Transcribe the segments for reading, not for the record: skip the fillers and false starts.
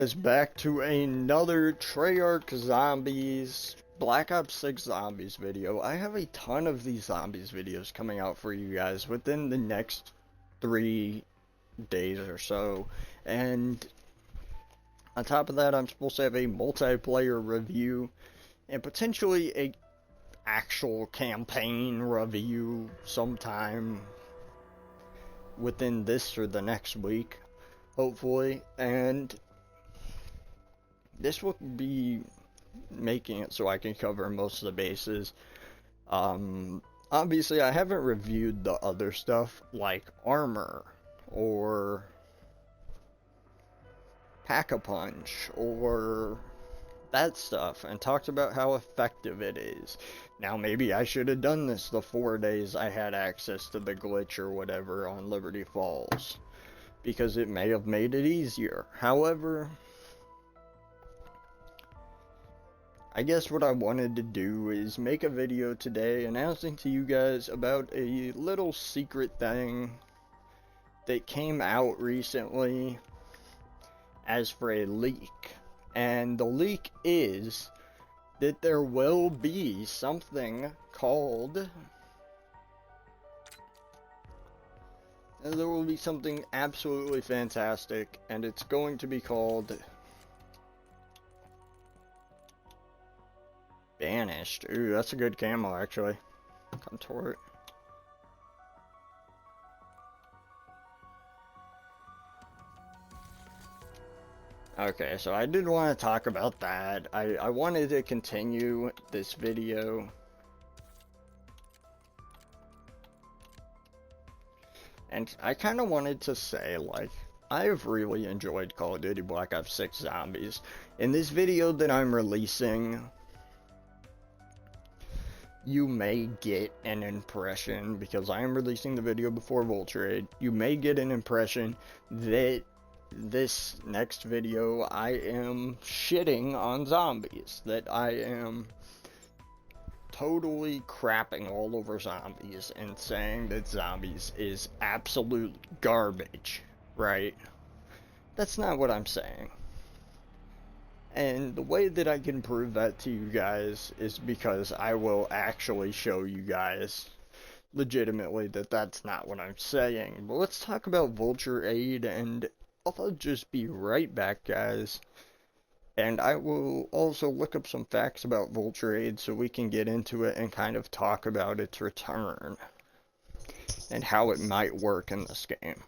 Is back to another Treyarch Zombies Black Ops 6 Zombies video. I have a ton of these Zombies videos coming out for you guys within the next 3 days or so. And on top of that, I'm supposed to have a multiplayer review and potentially a actual campaign review sometime within this or the next week, hopefully. And this will be making it so I can cover most of the bases. Obviously, I haven't reviewed the other stuff like armor or Pack-a-Punch or that stuff and talked about how effective it is. Now, maybe I should have done this the 4 days I had access to the glitch or whatever on Liberty Falls, because it may have made it easier. However, I guess what I wanted to do is make a video today announcing to you guys about a little secret thing that came out recently as for a leak. And the leak is that there will be something called... There will be something absolutely fantastic, and it's going to be called Banished. Ooh, that's a good camo, actually. Contort. Okay, so I did want to talk about that. I wanted to continue this video. And I kind of wanted to say, like, I've really enjoyed Call of Duty Black Ops 6 Zombies. In this video that I'm releasing, you may get an impression, because I am releasing the video before Vulture, you may get an impression that this next video I am shitting on zombies, that I am totally crapping all over zombies and saying that zombies is absolute garbage, right? That's not what I'm saying. And the way that I can prove that to you guys is because I will actually show you guys legitimately that that's not what I'm saying. But let's talk about Vulture Aid, and I'll just be right back, guys. And I will also look up some facts about Vulture Aid so we can get into it and kind of talk about its return and how it might work in this game.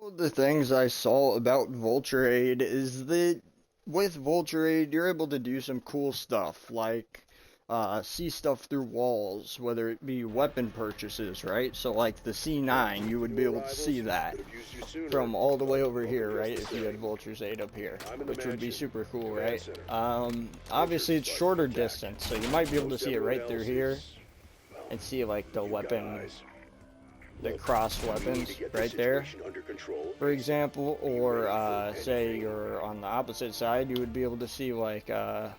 One of the things I saw about Vulture Aid is that with Vulture Aid, you're able to do some cool stuff, like see stuff through walls, whether it be weapon purchases, right? So like the C9, you would be able to see that from all the way over here, right? If you had Vulture's Aid up here, which would be super cool, right? Obviously it's shorter distance, so you might be able to see it right through here and see like the weapon, the cross weapons right there, for example. Or say you're on the opposite side, you would be able to see like the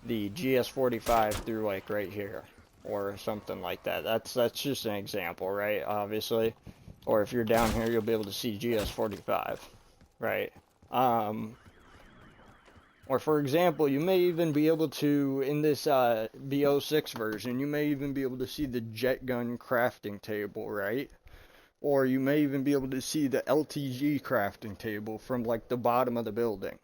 GS45 through like right here or something like that. That's just an example, right? Obviously. Or if you're down here, you'll be able to see GS45, right? Or for example, you may even be able to, in this B06 version, you may even be able to see the jet gun crafting table, right? Or you may even be able to see the LTG crafting table from like the bottom of the building.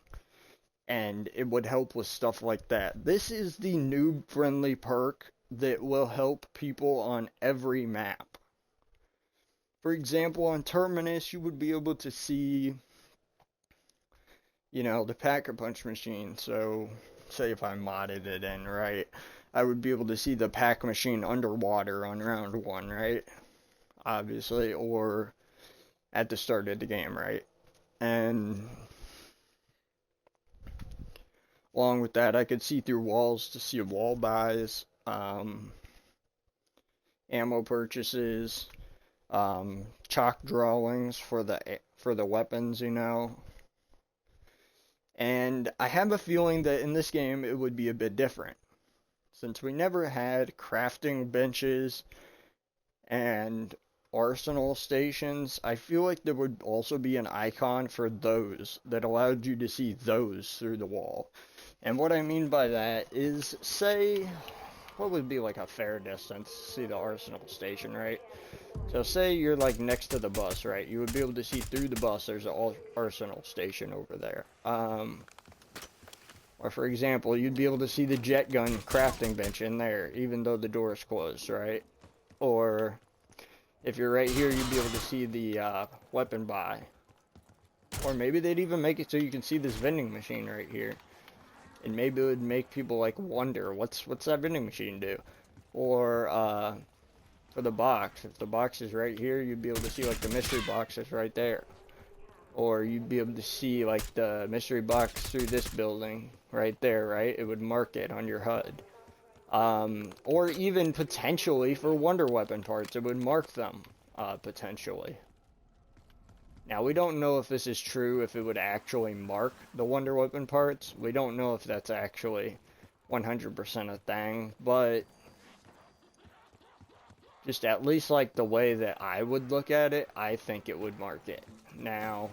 And it would help with stuff like that. This is the noob-friendly perk that will help people on every map. For example, on Terminus, you would be able to see, you know, the Pack-a-Punch machine. So, say if I modded it in, right, I would be able to see the pack machine underwater on round 1, right? Obviously, or at the start of the game, right? And along with that, I could see through walls to see wall buys, ammo purchases, chalk drawings for the weapons, you know. And I have a feeling that in this game it would be a bit different, since we never had crafting benches and arsenal stations. I feel like there would also be an icon for those that allowed you to see those through the wall. And what I mean by that is, say, what would be like a fair distance to see the arsenal station, right? So say you're like next to the bus, right? You would be able to see through the bus there's an arsenal station over there. Or for example, you'd be able to see the jet gun crafting bench in there, even though the door is closed, right? Or if you're right here, you'd be able to see the weapon buy. Or maybe they'd even make it so you can see this vending machine right here. And maybe it would make people like wonder, what's that vending machine do? Or for the box, if the box is right here, you'd be able to see like the mystery box is right there. Or you'd be able to see like the mystery box through this building right there, right? It would mark it on your HUD. Or even potentially for wonder weapon parts, it would mark them, potentially. Now, we don't know if this is true, if it would actually mark the wonder weapon parts. We don't know if that's actually 100% a thing, but just at least like the way that I would look at it, I think it would mark it. Now,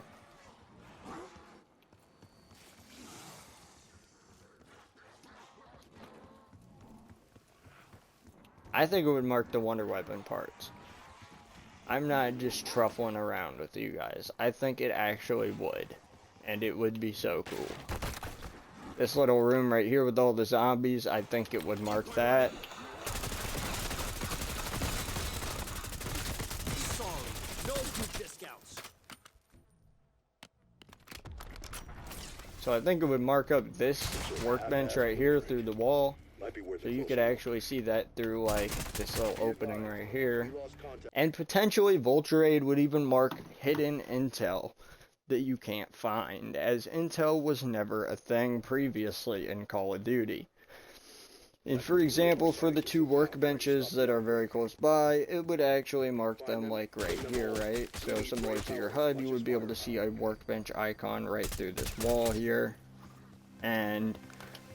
I think it would mark the wonder weapon parts. I'm not just truffling around with you guys. I think it actually would. And it would be so cool. This little room right here with all the zombies, I think it would mark that. So I think it would mark up this workbench right here through the wall. So you could actually see that through like this little opening right here. And potentially Vulture Aid would even mark hidden intel that you can't find, as intel was never a thing previously in Call of Duty. And for example, for the 2 workbenches that are very close by, it would actually mark them like right here, right? So similar to your HUD, you would be able to see a workbench icon right through this wall here. And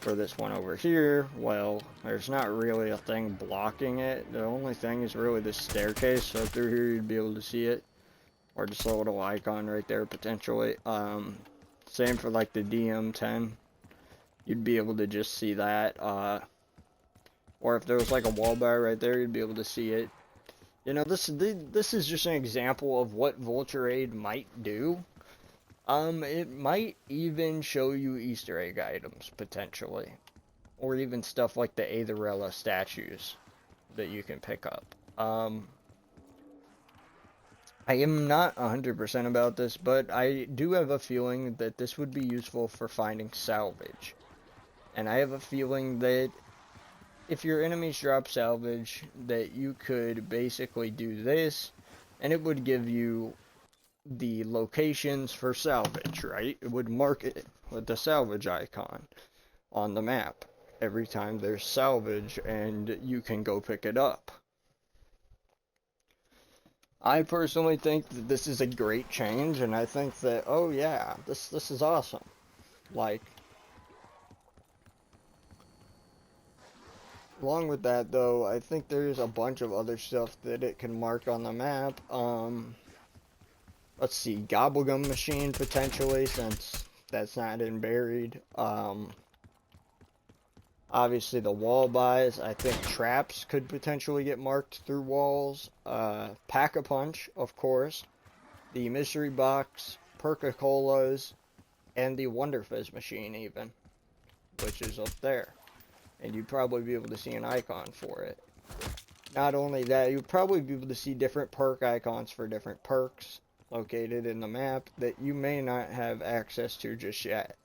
for this one over here, well, there's not really a thing blocking it. The only thing is really the staircase, so through here you'd be able to see it. Or just a little icon right there, potentially. Same for like the DM10. You'd be able to just see that. Or if there was like a wall bar right there, you'd be able to see it. You know, this is just an example of what Vulture Aid might do. It might even show you Easter egg items, potentially. Or even stuff like the Aetherella statues that you can pick up. I am not 100% about this, but I do have a feeling that this would be useful for finding salvage. And I have a feeling that if your enemies drop salvage, that you could basically do this, and it would give you the locations for salvage, right? It would mark it with the salvage icon on the map every time there's salvage, and you can go pick it up. I personally think that this is a great change, and I think that, oh yeah, this is awesome. Like, along with that though, I think there's a bunch of other stuff that it can mark on the map. Let's see, Gobblegum Machine potentially, since that's not in buried. Obviously the wall buys. I think traps could potentially get marked through walls. Pack-a-Punch, of course. The mystery box, Perca-Colas, and the Wonder Fizz machine even, which is up there. And you'd probably be able to see an icon for it. Not only that, you'd probably be able to see different perk icons for different perks located in the map that you may not have access to just yet.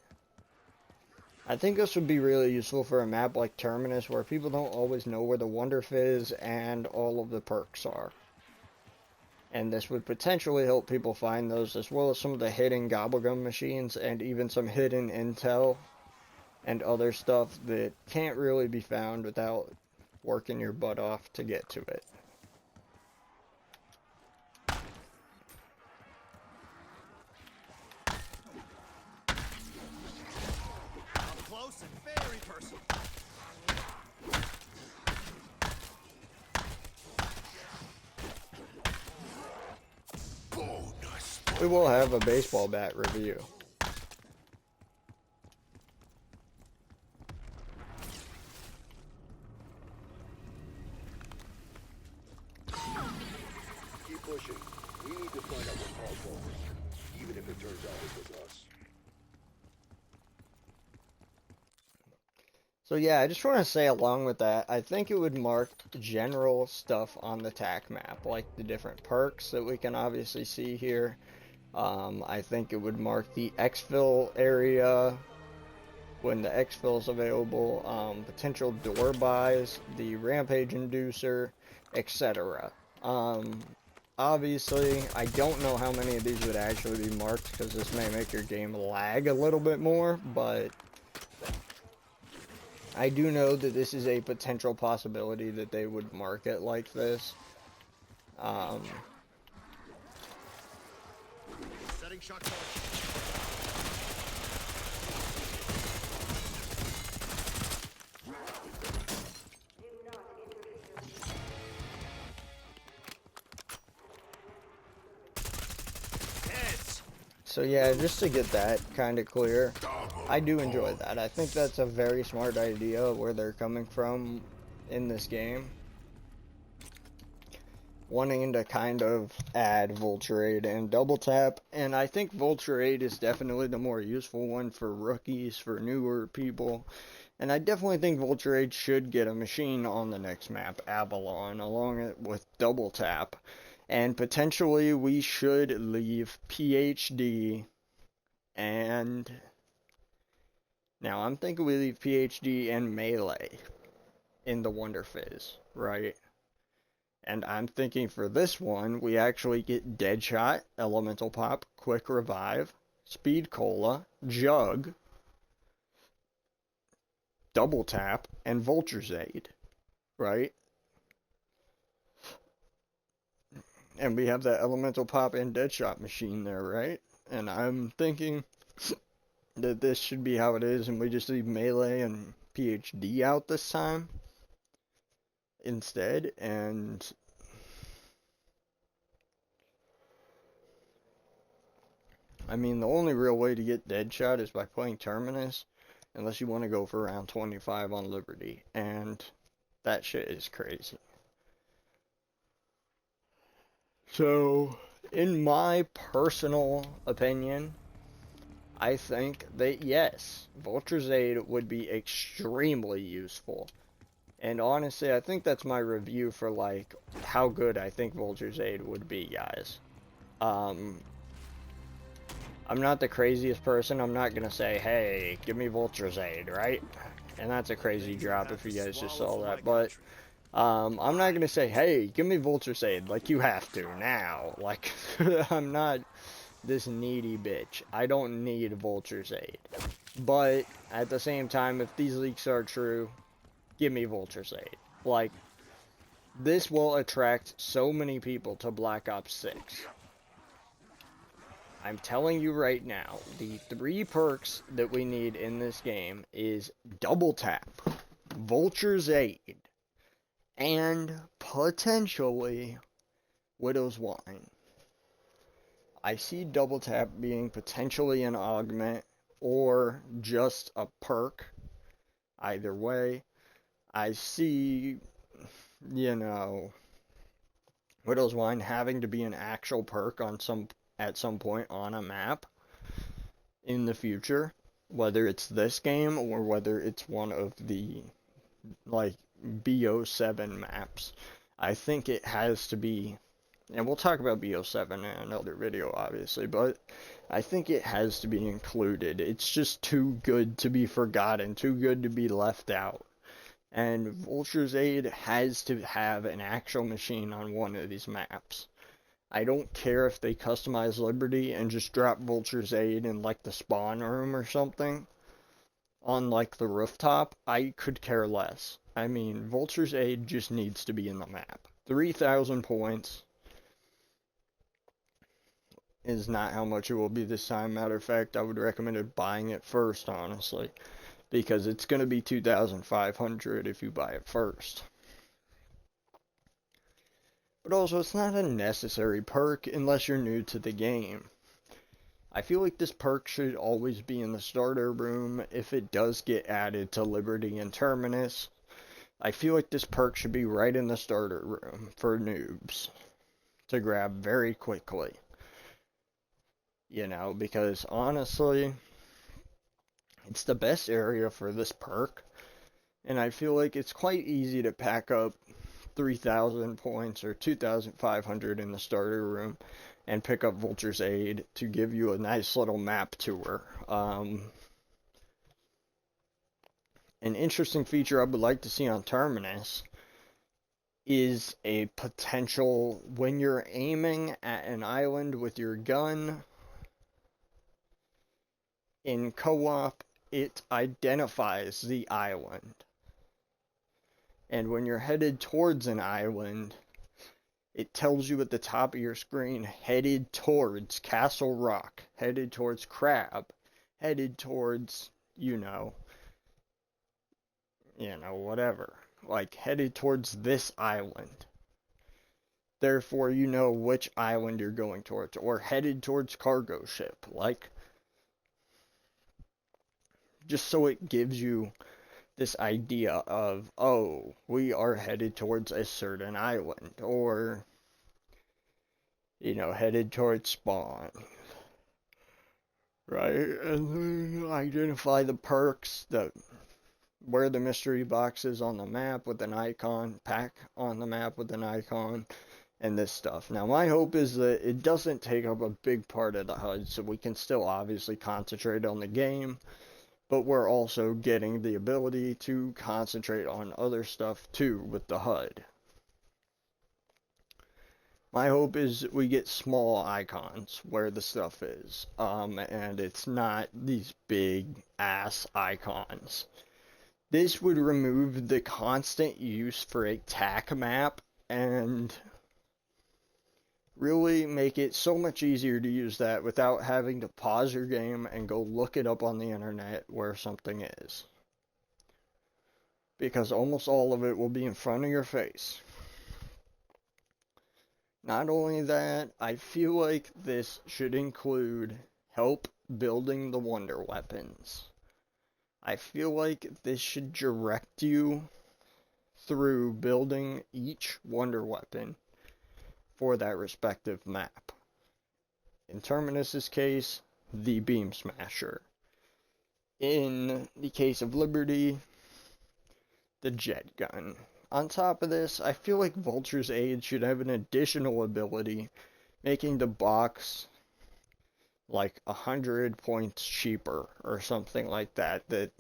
I think this would be really useful for a map like Terminus, where people don't always know where the Wonder Fizz and all of the perks are. And this would potentially help people find those, as well as some of the hidden Gobblegum machines, and even some hidden intel and other stuff that can't really be found without working your butt off to get to it. Close and very personal. We will have a baseball bat review. Keep pushing. We need to find out what caused all this, even if it turns out it was us. So yeah, I just want to say along with that, I think it would mark general stuff on the TAC map, like the different perks that we can obviously see here. I think it would mark the exfil area when the exfil is available, potential door buys, the rampage inducer, etc. Obviously, I don't know how many of these would actually be marked, because this may make your game lag a little bit more, but I do know that this is a potential possibility that they would mark it like this. Setting shock charge. So yeah, just to get that kind of clear, I do enjoy that. I think that's a very smart idea where they're coming from in this game. Wanting to kind of add Vulture and Double Tap, and I think Vulture is definitely the more useful one for rookies, for newer people. And I definitely think Vulture should get a machine on the next map, Avalon, along with Double Tap. And potentially we should leave PhD and... Now I'm thinking we leave PhD and Melee in the Wonder Fizz, right? And I'm thinking for this one, we actually get Deadshot, Elemental Pop, Quick Revive, Speed Cola, Jug, Double Tap, and Vulture's Aid, right? And we have that Elemental Pop and Deadshot machine there, right? And I'm thinking that this should be how it is, and we just leave Melee and PhD out this time instead, and I mean, the only real way to get Deadshot is by playing Terminus, unless you want to go for round 25 on Liberty, and that shit is crazy. So, in my personal opinion, I think that yes, Vulture's Aid would be extremely useful. And honestly, I think that's my review for, like, how good I think Vulture's Aid would be, guys. Um, I'm not the craziest person. I'm not gonna say, hey, give me Vulture's Aid, right? And that's a crazy Things drop I've had if to you guys just swallow saw for my that. But country. I'm not gonna say, hey, give me Vulture's Aid, like you have to now. Like, I'm not this needy bitch. I don't need Vulture's Aid. But at the same time, if these leaks are true, give me Vulture's Aid. Like, this will attract so many people to Black Ops 6. I'm telling you right now, the 3 perks that we need in this game is Double Tap, Vulture's Aid, and potentially Widow's Wine. I see Double Tap being potentially an augment or just a perk. Either way, I see, you know, Widow's Wine having to be an actual perk on at some point on a map in the future, whether it's this game or whether it's one of the like B07 maps. I think it has to be, and we'll talk about B07 in another video obviously, but I think it has to be included. It's just too good to be forgotten, too good to be left out. And Vulture's Aid has to have an actual machine on one of these maps. I don't care if they customize Liberty and just drop Vulture's Aid in like the spawn room or something on like the rooftop. I could care less. I mean, Vulture's Aid just needs to be in the map. 3,000 points is not how much it will be this time. Matter of fact, I would recommend buying it first, honestly, because it's going to be 2,500 if you buy it first. But also, it's not a necessary perk unless you're new to the game. I feel like this perk should always be in the starter room if it does get added to Liberty and Terminus. I feel like this perk should be right in the starter room for noobs to grab very quickly. You know, because honestly, it's the best area for this perk. And I feel like it's quite easy to pack up 3,000 points or 2,500 in the starter room and pick up Vulture's Aid to give you a nice little map tour. An interesting feature I would like to see on Terminus is a potential when you're aiming at an island with your gun in co-op, it identifies the island. And when you're headed towards an island, it tells you at the top of your screen, headed towards Castle Rock, headed towards Crab, headed towards, whatever. Like, headed towards this island. Therefore, you know which island you're going towards. Or headed towards cargo ship. Like, just so it gives you this idea of, oh, we are headed towards a certain island. Or, headed towards spawn. Right? And then identify the perks, where the mystery box is on the map with an icon, pack on the map with an icon, and this stuff. Now, my hope is that it doesn't take up a big part of the HUD, so we can still obviously concentrate on the game, but we're also getting the ability to concentrate on other stuff too with the HUD. My hope is we get small icons where the stuff is, and it's not these big ass icons. This would remove the constant use for a TAC map and really make it so much easier to use that without having to pause your game and go look it up on the internet where something is. Because almost all of it will be in front of your face. Not only that, I feel like this should include help building the wonder weapons. I feel like this should direct you through building each wonder weapon for that respective map. In Terminus's case, the Beam Smasher. In the case of Liberty, the Jet Gun. On top of this, I feel like Vulture's Aid should have an additional ability making the box like 100 points cheaper or something like that, that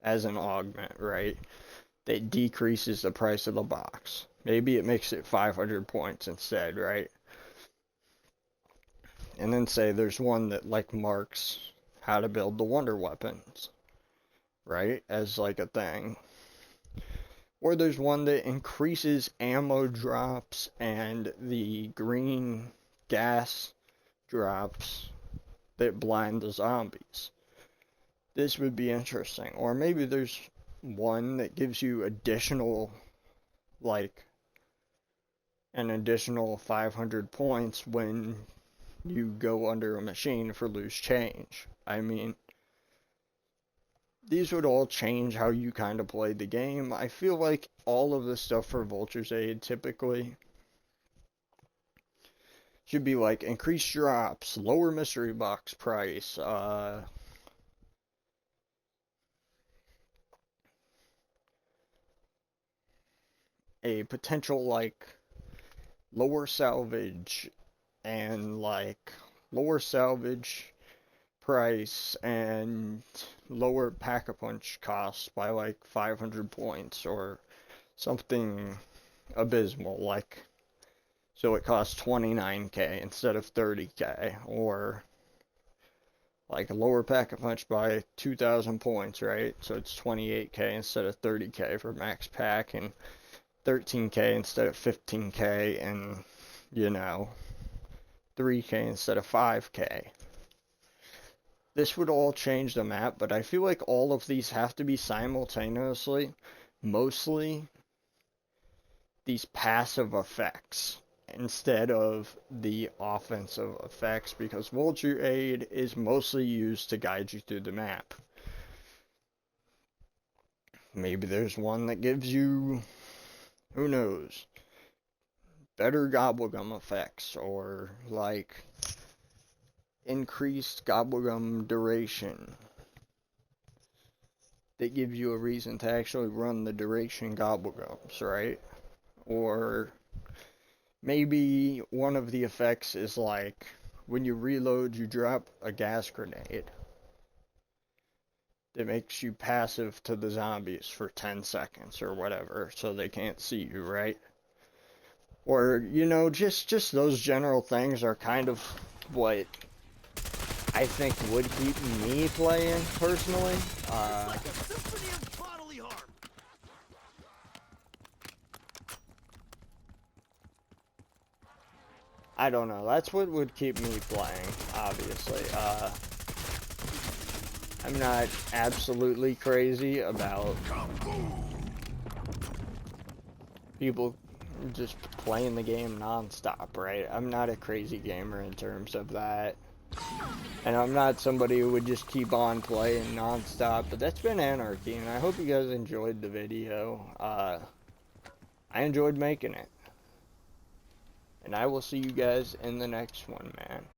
as an augment, right? That decreases the price of the box. Maybe it makes it 500 points instead, right? And then say there's one that like marks how to build the wonder weapons, right? As like a thing. Or there's one that increases ammo drops and the green gas drops that blind the zombies. This would be interesting. Or maybe there's one that gives you additional, like, an additional 500 points when you go under a machine for loose change. I mean, these would all change how you kind of play the game. I feel like all of the stuff for Vulture's Aid typically should be like increased drops, lower mystery box price, a potential like lower salvage and like lower salvage price and lower pack-a-punch costs by like 500 points or something abysmal, like so it costs 29k instead of 30k, or like a lower pack-a-punch by 2,000 points, right? So it's 28k instead of 30k for max pack, and 13k instead of 15k, and you know, 3k instead of 5k. This would all change the map, but I feel like all of these have to be simultaneously, mostly these passive effects instead of the offensive effects, because Vulture Aid is mostly used to guide you through the map. Maybe there's one that gives you, who knows, better gobblegum effects, or like increased gobblegum duration that gives you a reason to actually run the duration gobblegums, right? Or maybe one of the effects is like when you reload, you drop a gas grenade that makes you passive to the zombies for 10 seconds or whatever, so they can't see you, right? Or, you know, just those general things are kind of what I think would keep me playing, personally. It's like a symphony of bodily harm. I don't know, that's what would keep me playing, obviously. I'm not absolutely crazy about people just playing the game non-stop, right? I'm not a crazy gamer in terms of that. And I'm not somebody who would just keep on playing non-stop, but that's been Anarchy, and I hope you guys enjoyed the video. I enjoyed making it. And I will see you guys in the next one, man.